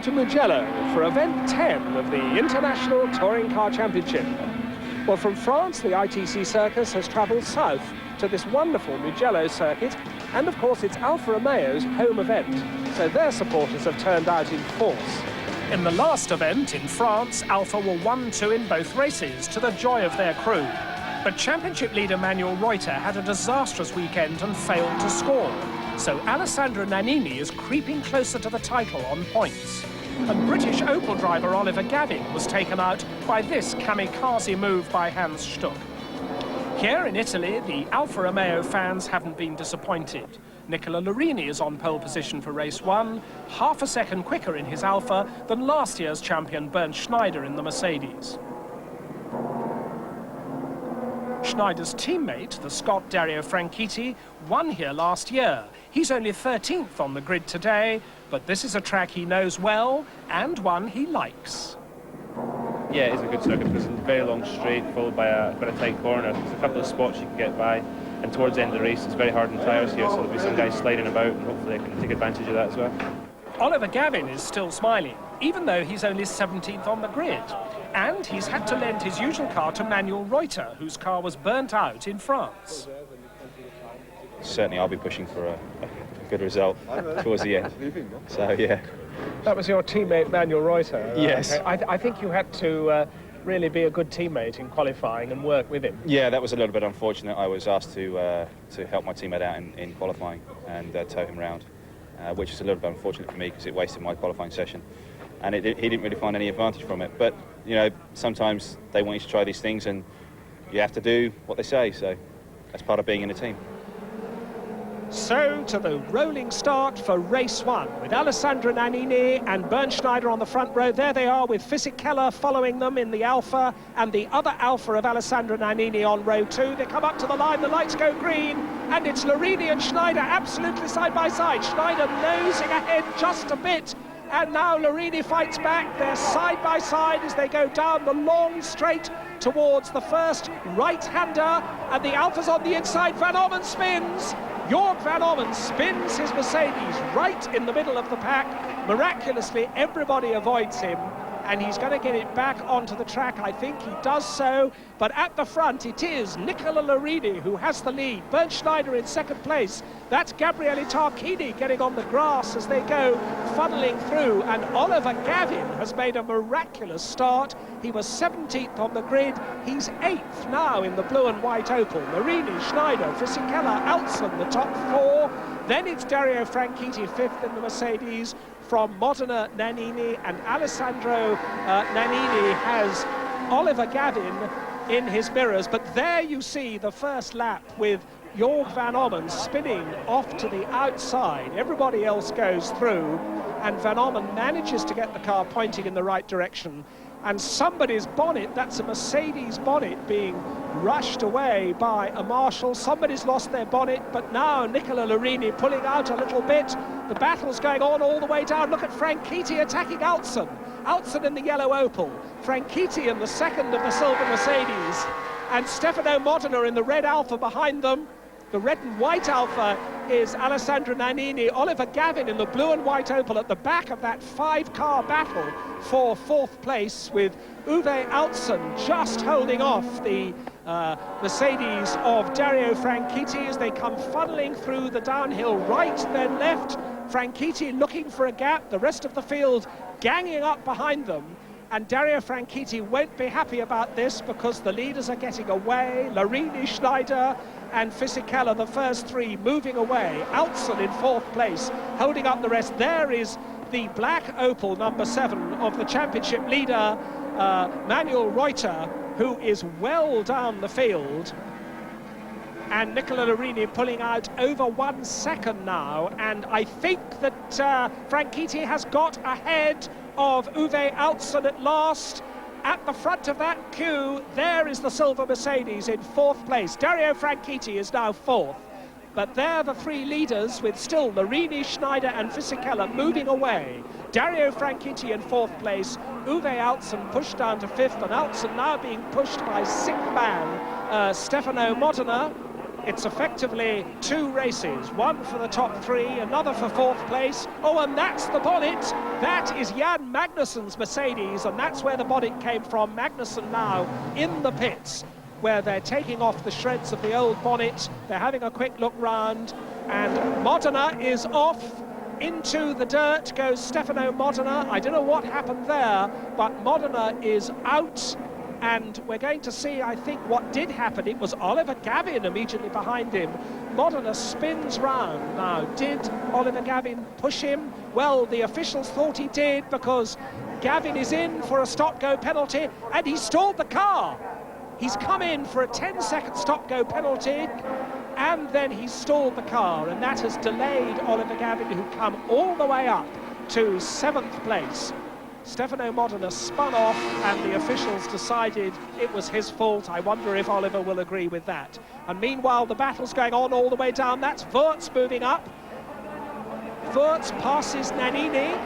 to Mugello for event 10 of the International Touring Car Championship. Well, from France, the ITC circus has travelled south to this wonderful Mugello circuit, and of course it's Alfa Romeo's home event, so their supporters have turned out in force. In the last event in France, Alfa were 1-2 in both races, to the joy of their crew. But championship leader Manuel Reuter had a disastrous weekend and failed to score. So Alessandro Nannini is creeping closer to the title on points. And British Opel driver Oliver Gavin was taken out by this kamikaze move by Hans Stuck. Here in Italy, the Alfa Romeo fans haven't been disappointed. Nicola Larini is on pole position for race 1, half a second quicker in his Alfa than last year's champion Bernd Schneider in the Mercedes. Schneider's teammate, the Scot Dario Franchitti, won here last year. He's only 13th on the grid today, but this is a track he knows well and one he likes. Yeah, it is a good circuit because it's a very long straight followed by a tight corner. There's a couple of spots you can get by, and towards the end of the race it's very hard on tyres here, so there'll be some guys sliding about and hopefully they can take advantage of that as well. Oliver Gavin is still smiling, even though he's only 17th on the grid. And he's had to lend his usual car to Manuel Reuter, whose car was burnt out in France. Certainly I'll be pushing for a good result towards the end. So, yeah. That was your teammate Manuel Reuter? Yes. Okay. I think you had to really be a good teammate in qualifying and work with him. Yeah, that was a little bit unfortunate. I was asked to help my teammate out in qualifying and tow him round, which is a little bit unfortunate for me because it wasted my qualifying session. And he didn't really find any advantage from it. But, you know, sometimes they want you to try these things and you have to do what they say. So that's part of being in a team. So to the rolling start for race 1 with Alessandro Nannini and Bernd Schneider on the front row. There they are with Fisichella following them in the Alfa and the other Alfa of Alessandro Nannini on row 2. They come up to the line, the lights go green, and it's Larini and Schneider absolutely side by side. Schneider nosing ahead just a bit. And now Larini fights back. They're side by side as they go down the long straight towards the first right-hander. And the Alfa's on the inside. Van Ommen spins. Jorg Van Ommen spins his Mercedes right in the middle of the pack. Miraculously, everybody avoids him. And he's going to get it back onto the track. I think he does so. But at the front, it is Nicola Larini who has the lead. Bernd Schneider in second place. That's Gabriele Tarquini getting on the grass as they go funneling through. And Oliver Gavin has made a miraculous start. He was 17th on the grid. He's 8th now in the blue and white Opel. Larini, Schneider, Fisichella, Alson, the top 4. Then it's Dario Franchitti 5th in the Mercedes. From Modena, Nannini, and Alessandro Nannini has Oliver Gavin in his mirrors. But there you see the first lap with Jorg Van Ommen spinning off to the outside. Everybody else goes through, and Van Ommen manages to get the car pointing in the right direction. And somebody's bonnet, that's a Mercedes bonnet, being rushed away by a marshal. Somebody's lost their bonnet, but now Nicola Larini pulling out a little bit. The battle's going on all the way down. Look at Franchitti attacking Alson. Alson in the yellow Opel. Franchitti in the second of the silver Mercedes. And Stefano Modena in the red Alfa behind them. The red and white Alfa is Alessandro Nannini. Oliver Gavin in the blue and white Opel at the back of that 5-car battle for 4th place, with Uwe Alson just holding off the Mercedes of Dario Franchitti as they come funneling through the downhill right, then left. Franchitti looking for a gap, the rest of the field ganging up behind them. And Dario Franchitti won't be happy about this because the leaders are getting away. Larini, Schneider and Fisichella, the first 3, moving away. Alson in 4th place, holding up the rest. There is the black Opel, number 7, of the championship leader, Manuel Reuter, who is well down the field. And Nicola Larini pulling out over 1 second now. And I think that Franchitti has got ahead of Uwe Alson at last. At the front of that queue, there is the silver Mercedes in 4th place. Dario Franchitti is now 4th. But they're the 3 leaders, with still Larini, Schneider and Fisichella moving away. Dario Franchitti in 4th place, Uwe Alson pushed down to 5th, and Alson now being pushed by 6th man Stefano Modena. It's effectively 2 races, one for the top 3, another for 4th place. Oh, and that's the bonnet. That is Jan Magnussen's Mercedes, and that's where the bonnet came from. Magnussen now in the pits, where they're taking off the shreds of the old bonnet. They're having a quick look round, and Modena is off. Into the dirt goes Stefano Modena. I don't know what happened there, but Modena is out. And we're going to see, I think, what did happen. It was Oliver Gavin immediately behind him. Modena spins round. Now, did Oliver Gavin push him? Well, the officials thought he did, because Gavin is in for a stop-go penalty, and he stalled the car. He's come in for a 10-second stop-go penalty, and then he stalled the car, and that has delayed Oliver Gavin, who come all the way up to 7th place. Stefano Modena spun off, and the officials decided it was his fault. I wonder if Oliver will agree with that. And meanwhile, the battle's going on all the way down. That's Wurz moving up. Wurz passes Nannini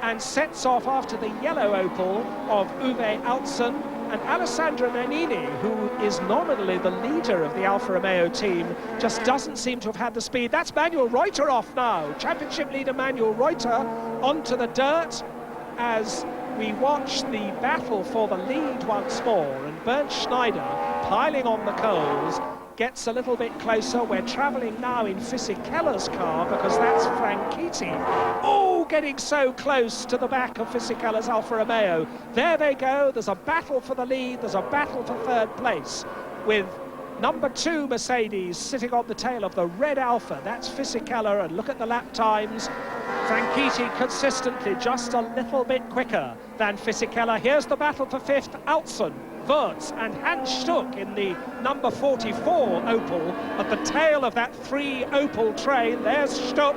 and sets off after the yellow Opel of Uwe Altzen. And Alessandro Nannini, who is nominally the leader of the Alfa Romeo team, just doesn't seem to have had the speed. That's Manuel Reuter off now. Championship leader Manuel Reuter onto the dirt, as we watch the battle for the lead once more, and Bernd Schneider, piling on the coals, gets a little bit closer. We're travelling now in Fisichella's car, because that's Franchitti. Oh, getting so close to the back of Fisichella's Alfa Romeo. There they go. There's a battle for the lead. There's a battle for 3rd place, with number 2 Mercedes sitting on the tail of the red Alfa. That's Fisichella, and look at the lap times. Franchitti consistently just a little bit quicker than Fisichella. Here's the battle for 5th. Altzen, Wurz and Hans Stuck in the number 44 Opel at the tail of that 3 Opel train. There's Stuck,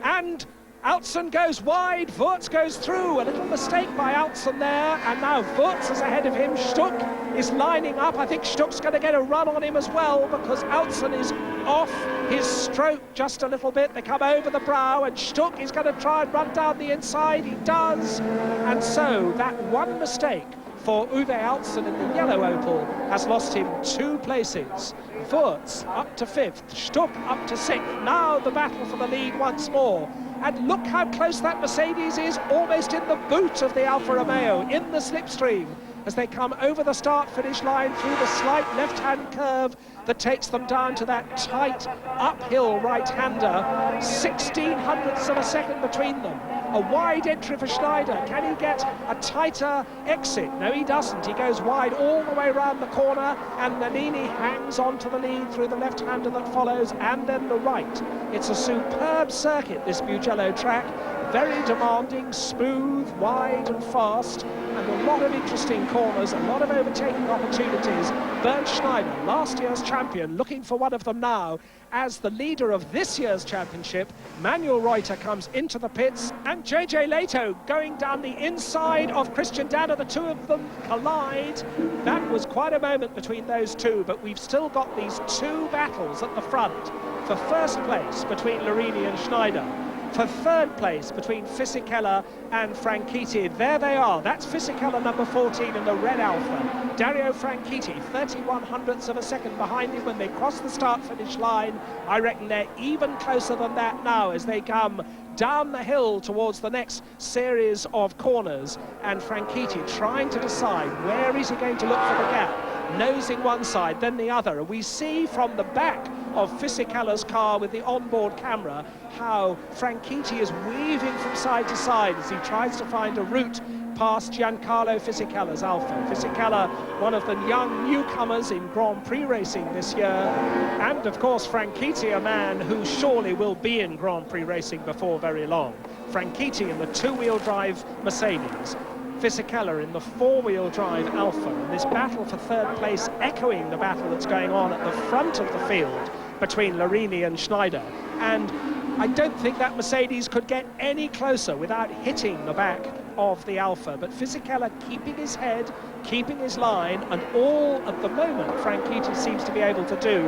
and Altzen goes wide, Wurz goes through. A little mistake by Altzen there, and now Wurz is ahead of him. Stuck is lining up. I think Stuck's going to get a run on him as well, because Altzen is off his stroke just a little bit. They come over the brow, and Stuck is going to try and run down the inside. He does, and so that one mistake for Uwe Altzen in the yellow Opel has lost him 2 places. Wurz up to 5th, Stuck up to 6th. Now the battle for the lead once more. And look how close that Mercedes is, almost in the boot of the Alfa Romeo, in the slipstream, as they come over the start-finish line through the slight left-hand curve that takes them down to that tight uphill right-hander. 1600ths of a second between them. A wide entry for Schneider. Can he get a tighter exit? No, he doesn't. He goes wide all the way around the corner, and Nannini hangs on to the lead through the left-hander that follows, and then the right. It's a superb circuit, this Mugello track. Very demanding, smooth, wide and fast, and a lot of interesting corners, a lot of overtaking opportunities. Bernd Schneider, last year's champion, looking for one of them now. As the leader of this year's championship, Manuel Reuter comes into the pits, and JJ Leto going down the inside of Christian Danner. The 2 of them collide. That was quite a moment between those 2, but we've still got these 2 battles at the front. For 1st place between Larini and Schneider. For 3rd place between Fisichella and Franchitti. There they are. That's Fisichella, number 14 in the red Alfa. Dario Franchitti, 3100ths of a second behind him when they cross the start-finish line. I reckon they're even closer than that now as they come down the hill towards the next series of corners. And Franchitti trying to decide where is he going to look for the gap. Nosing one side, then the other. And we see from the back of Fisichella's car with the onboard camera how Franchitti is weaving from side to side as he tries to find a route past Giancarlo Fisichella's Alfa. Fisichella, one of the young newcomers in Grand Prix racing this year, and of course Franchitti, a man who surely will be in Grand Prix racing before very long. Franchitti in the 2-wheel drive Mercedes, Fisichella in the 4-wheel drive Alfa, and this battle for 3rd place echoing the battle that's going on at the front of the field between Larini and Schneider. And I don't think that Mercedes could get any closer without hitting the back of the Alfa, but Fisichella keeping his head, keeping his line, and all at the moment Franchitti seems to be able to do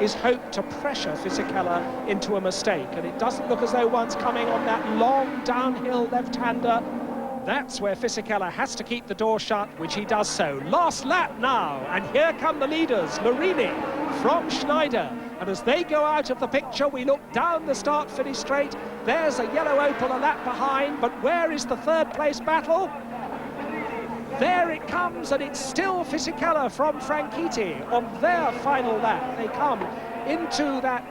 is hope to pressure Fisichella into a mistake, and it doesn't look as though one's coming on that long downhill left-hander. That's where Fisichella has to keep the door shut, which he does so. Last lap now, and here come the leaders, Larini from Schneider. And as they go out of the picture, we look down the start-finish straight. There's a yellow Opel a lap behind, but where is the third place battle? There it comes, and it's still Fisichella from Franchitti on their final lap. They come into that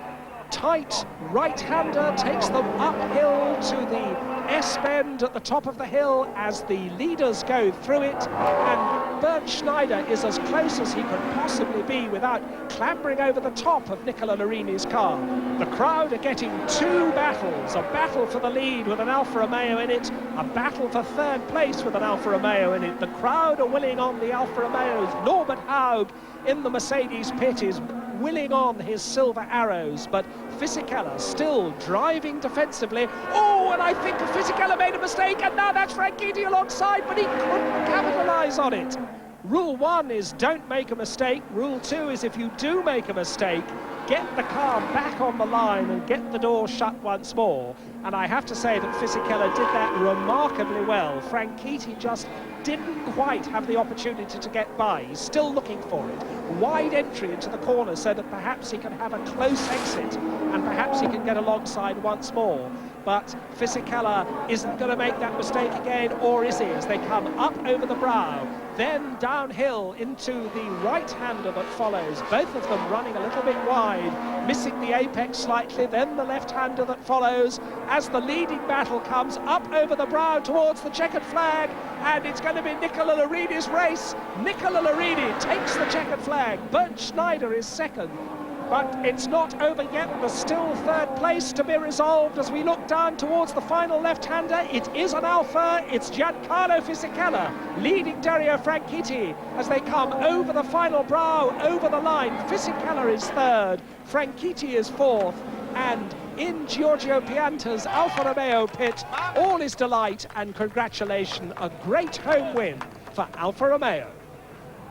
tight right-hander, takes them uphill to the S-bend at the top of the hill as the leaders go through it, and Bernd Schneider is as close as he could possibly be without clambering over the top of Nicola Larini's car. The crowd are getting two battles, a battle for the lead with an Alfa Romeo in it, a battle for third place with an Alfa Romeo in it. The crowd are willing on the Alfa Romeos. Norbert Haug in the Mercedes pit is willing on his silver arrows, but Fisichella still driving defensively. Oh, and I think Fisichella made a mistake, and now that's Franchitti alongside, but he couldn't capitalise on it. Rule 1 is don't make a mistake. Rule 2 is if you do make a mistake, get the car back on the line and get the door shut once more. And I have to say that Fisichella did that remarkably well. Franchitti just didn't quite have the opportunity to get by. He's still looking for it. Wide entry into the corner so that perhaps he can have a close exit and perhaps he can get alongside once more. But Fisichella isn't going to make that mistake again, or is he, as they come up over the brow, then downhill into the right-hander that follows, both of them running a little bit wide, missing the apex slightly, then the left-hander that follows, as the leading battle comes up over the brow towards the checkered flag, and it's going to be Nicola Larini's race. Nicola Larini takes the checkered flag, Bernd Schneider is second. But it's not over yet. There's still third place to be resolved as we look down towards the final left-hander. It is an Alfa. It's Giancarlo Fisichella leading Dario Franchitti as they come over the final brow, over the line. Fisichella is third, Franchitti is fourth, and in Giorgio Pianta's Alfa Romeo pit, all is delight and congratulation. A great home win for Alfa Romeo.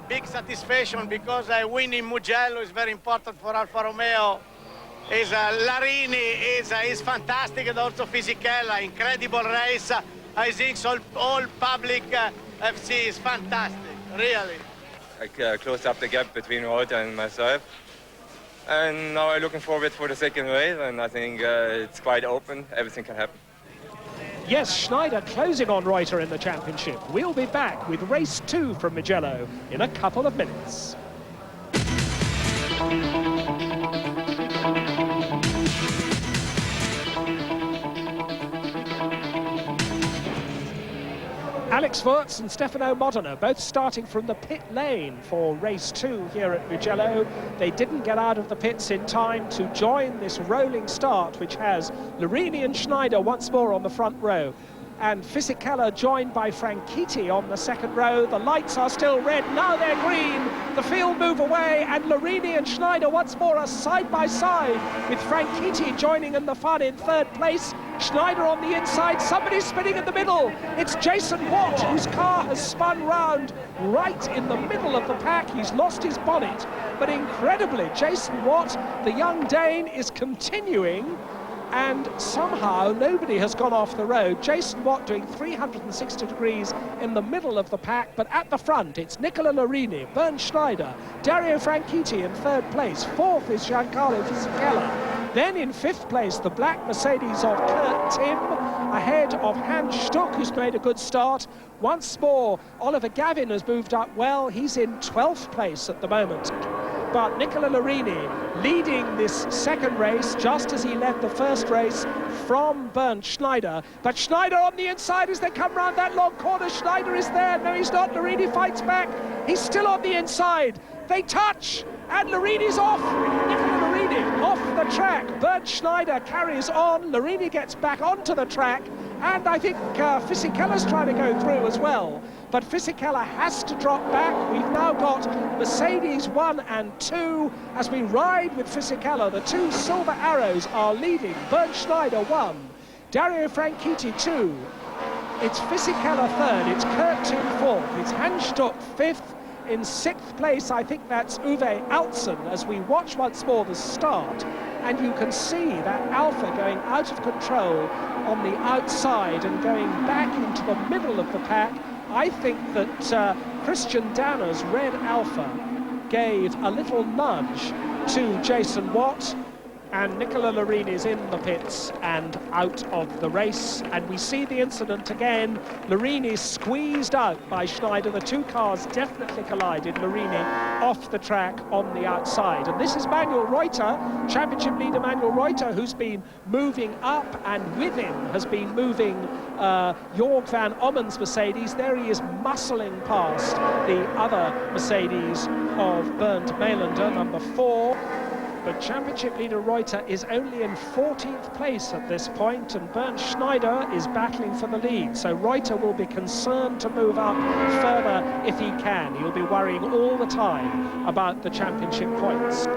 Big satisfaction because winning Mugello is very important for Alfa Romeo. Larini is fantastic, and also Fisichella, incredible race. I think all public FC is fantastic, really. I closed up the gap between Reuter and myself, and now I'm looking forward for the second race, and I think it's quite open, everything can happen. Yes, Schneider closing on Reuter in the championship. We'll be back with race 2 from Mugello in a couple of minutes. Alex Wurz and Stefano Modena both starting from the pit lane for race 2 here at Mugello. They didn't get out of the pits in time to join this rolling start, which has Larini and Schneider once more on the front row, and Fisichella joined by Franchitti on the second row. The lights are still red, now they're green. The field move away, and Larini and Schneider once more are side by side, with Franchitti joining in the fun in third place. Schneider on the inside, somebody's spinning in the middle. It's Jason Watt, whose car has spun round right in the middle of the pack. He's lost his bonnet, but incredibly, Jason Watt, the young Dane, is continuing, and somehow nobody has gone off the road. Jason Watt doing 360 degrees in the middle of the pack, but at the front it's Nicola Larini, Bernd Schneider, Dario Franchitti in third place. Fourth is Giancarlo Fisichella. Then in fifth place, the black Mercedes of Kurt Tim, ahead of Hans Stuck, who's made a good start. Once more, Oliver Gavin has moved up well. He's in 12th place at the moment. But Nicola Larini leading this second race, just as he led the first race from Bernd Schneider. But Schneider on the inside as they come round that long corner. Schneider is there. No, he's not. Larini fights back. He's still on the inside. They touch, and Larini's off. Nicola Larini off the track. Bernd Schneider carries on. Larini gets back onto the track, and I think Fisichella's trying to go through as well. But Fisichella has to drop back. We've now got Mercedes 1 and 2 as we ride with Fisichella. The two silver arrows are leading. Bernd Schneider 1, Dario Franchitti 2. It's Fisichella 3rd, it's Kurt Tim 4th, it's Hans Stuck 5th. In 6th place, I think that's Uwe Altzen, as we watch once more the start and you can see that Alpha going out of control on the outside and going back into the middle of the pack. I think that Christian Danner's red Alpha gave a little nudge to Jason Watt, and Nicola Larini's in the pits and out of the race. And we see the incident again. Larini squeezed out by Schneider. The two cars definitely collided. Larini off the track on the outside. And this is Manuel Reuter, championship leader Manuel Reuter, who's been moving up, and with him has been moving Jorg van Ommen's Mercedes. There he is muscling past the other Mercedes of Bernd Mailander, number 4. But championship leader Reuter is only in 14th place at this point, and Bernd Schneider is battling for the lead. So Reuter will be concerned to move up further if he can. He'll be worrying all the time about the championship points.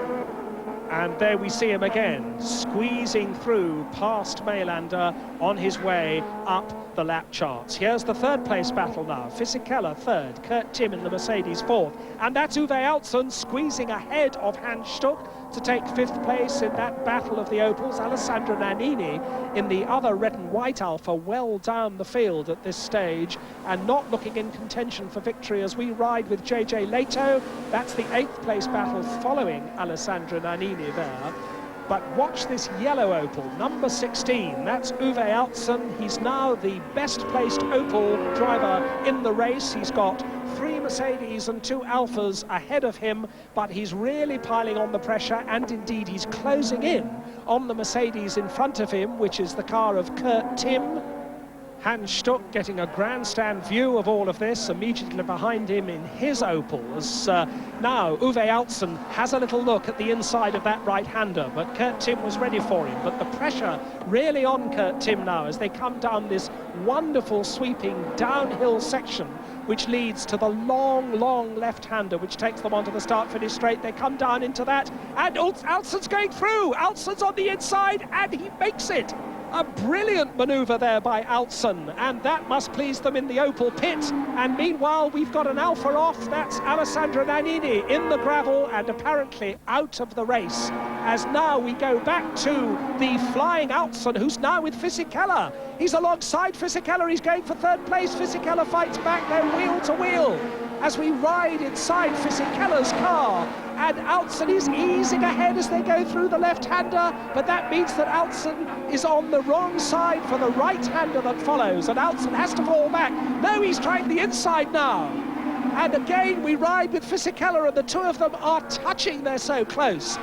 And there we see him again, squeezing through past Mailander on his way up the lap charts. Here's the third place battle now. Fisichella third, Kurt Timm in the Mercedes fourth. And that's Uwe Altsson squeezing ahead of Hans Stuck to take fifth place in that battle of the Opals. Alessandro Nannini in the other red and white Alpha well down the field at this stage and not looking in contention for victory as we ride with JJ Leto. That's the 8th place battle following Alessandro Nannini there. But watch this yellow Opel, number 16. That's Uwe Altsson. He's now the best placed Opel driver in the race. He's got 3 Mercedes and 2 Alphas ahead of him, but he's really piling on the pressure, and indeed he's closing in on the Mercedes in front of him, which is the car of Kurt Timm. Hans Stuck getting a grandstand view of all of this, immediately behind him in his Opel. As now Uwe Altsson has a little look at the inside of that right-hander, but Kurt Timm was ready for him. But the pressure really on Kurt Timm now as they come down this wonderful sweeping downhill section, which leads to the long left-hander, which takes them onto the start-finish straight. They come down into that, and Altson's going through. Altson's on the inside, and he makes it. A brilliant manoeuvre there by Altsson, and that must please them in the Opel pit. And meanwhile, we've got an Alpha off. That's Alessandro Nannini in the gravel and apparently out of the race. As now we go back to the flying Altsson, who's now with Fisichella. He's alongside Fisichella. He's going for third place. Fisichella fights back. They're wheel to wheel as we ride inside Fisichella's car. And Altsson is easing ahead as they go through the left-hander, but that means that Altsson is on the wrong side for the right-hander that follows, and Altsson has to fall back. No, he's trying the inside now. And again, we ride with Fisichella, and the two of them are touching. They're so close.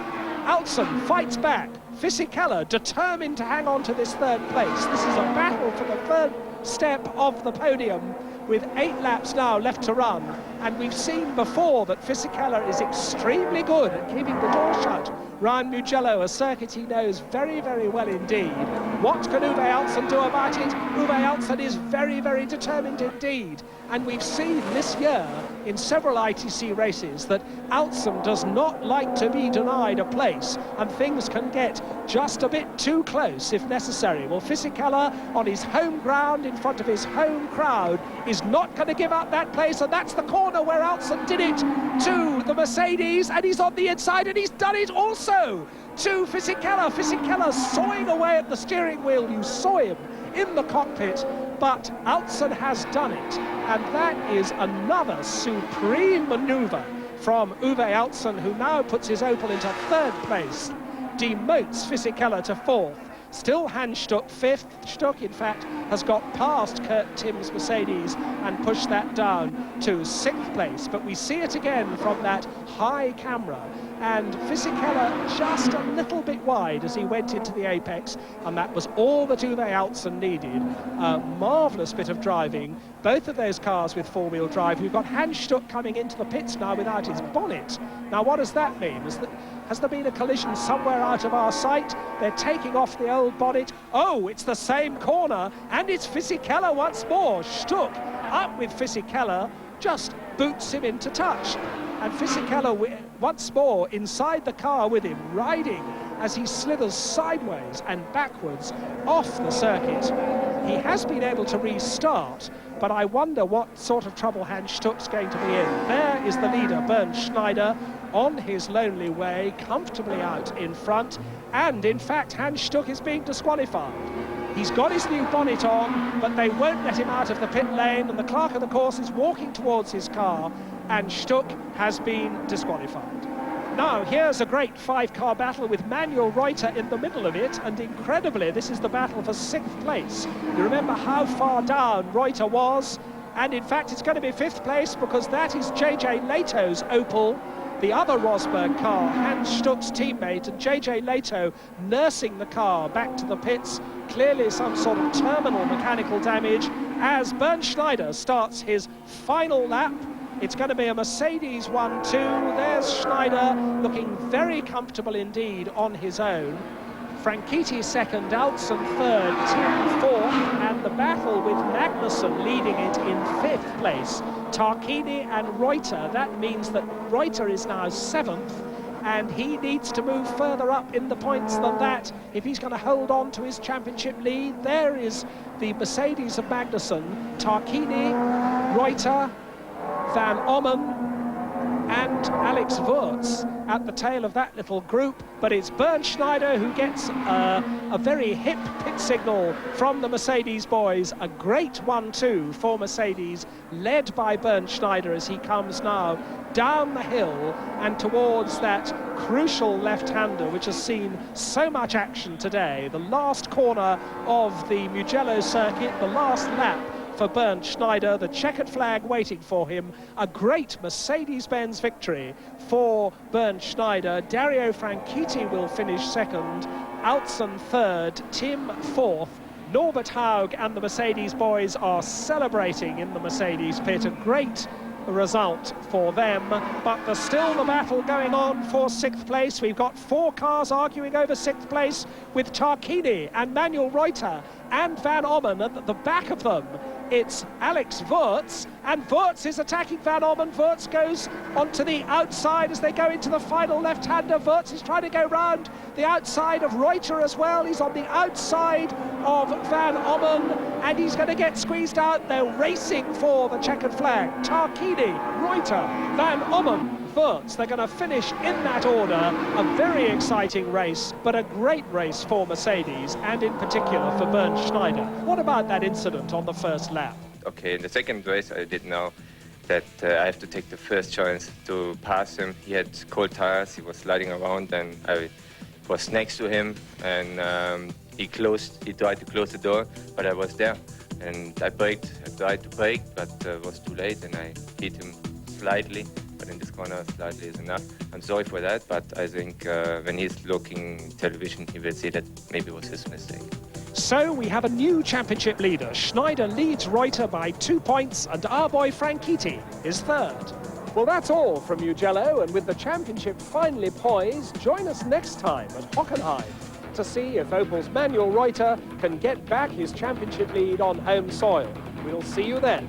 Altsson fights back. Fisichella determined to hang on to this third place. This is a battle for the third step of the podium, with 8 laps now left to run. And we've seen before that Fisichella is extremely good at keeping the door shut round Mugello, a circuit he knows very, very well indeed. What can Uwe Altsson do about it? Uwe Altsson is very, very determined indeed. And we've seen this year in several ITC races that Altsson does not like to be denied a place, and things can get just a bit too close if necessary. Well, Fisichella on his home ground in front of his home crowd is not going to give up that place, and that's the corner where Altsson did it to the Mercedes, and he's on the inside, and he's done it also to Fisichella. Fisichella sawing away at the steering wheel. You saw him in the cockpit, but Altsson has done it, and that is another supreme manoeuvre from Uwe Altsson, who now puts his Opel into third place, demotes Fisichella to fourth. Still Hans Stuck fifth. Stuck, in fact, has got past Kurt Timm's Mercedes and pushed that down to sixth place. But we see it again from that high camera. And Fisichella just a little bit wide as he went into the apex, and that was all that Uwe Altsson needed. A marvellous bit of driving, both of those cars with four-wheel drive. We've got Hans Stuck coming into the pits now without his bonnet. Now, what does that mean? Has there been a collision somewhere out of our sight? They're taking off the old bonnet. Oh, it's the same corner, and it's Fisichella once more. Stuck up with Fisichella, just boots him into touch. And Fisichella once more inside the car with him, riding as he slithers sideways and backwards off the circuit. He has been able to restart, but I wonder what sort of trouble Hans Stuck's going to be in. There is the leader, Bernd Schneider, on his lonely way, comfortably out in front, and in fact Hans Stuck is being disqualified. He's got his new bonnet on, but they won't let him out of the pit lane, and the clerk of the course is walking towards his car, and Stuck has been disqualified. Now, here's a great five-car battle with Manuel Reuter in the middle of it, and incredibly, this is the battle for 6th place. You remember how far down Reuter was, and in fact, it's going to be 5th place because that is JJ Leto's Opel, the other Rosberg car, Hans Stuck's teammate, and JJ Leto nursing the car back to the pits. Clearly some sort of terminal mechanical damage as Bernd Schneider starts his final lap. It's going to be a Mercedes 1-2. There's Schneider looking very comfortable indeed on his own. Franchitti second, Altzen third, Tim fourth, and the battle with Magnussen leading it in 5th place. Tarquini and Reuter, that means that Reuter is now 7th, and he needs to move further up in the points than that if he's going to hold on to his championship lead. There is the Mercedes of Magnussen, Tarquini, Reuter, Van Ommen and Alex Wurz at the tail of that little group, but it's Bernd Schneider who gets a very hip pit signal from the Mercedes boys. A great 1-2 for Mercedes, led by Bernd Schneider as he comes now down the hill and towards that crucial left-hander which has seen so much action today. The last corner of the Mugello circuit, the last lap for Bernd Schneider, the checkered flag waiting for him. A great Mercedes-Benz victory for Bernd Schneider. Dario Franchitti will finish second, Altzen third, Tim fourth. Norbert Haug and the Mercedes boys are celebrating in the Mercedes pit. A great result for them, but there's still the battle going on for 6th place. We've got 4 cars arguing over 6th place with Tarquini and Manuel Reuter and Van Ommen, and at the back of them it's Alex Wurz, and Wurz is attacking Van Ommen. Wurz goes onto the outside as they go into the final left-hander. Wurz is trying to go round the outside of Reuter as well. He's on the outside of Van Ommen, and he's going to get squeezed out. They're racing for the checkered flag. Tarquini, Reuter, Van Ommen, Wurz. They're going to finish in that order. A very exciting race, but a great race for Mercedes, and in particular for Bernd Schneider. What about that incident on the first lap? Okay, in the second race I did know that I have to take the first chance to pass him. He had cold tires, he was sliding around, and I was next to him, and he tried to close the door, but I was there. And I tried to brake, but it was too late, and I hit him slightly. But in this corner, slightly is enough. I'm sorry for that, but I think when he's looking television, he will see that maybe it was his mistake. So we have a new championship leader. Schneider leads Reuter by 2 points, and our boy Franchitti is third. Well, that's all from Mugello, and with the championship finally poised, join us next time at Hockenheim to see if Opel's Manuel Reuter can get back his championship lead on home soil. We'll see you then.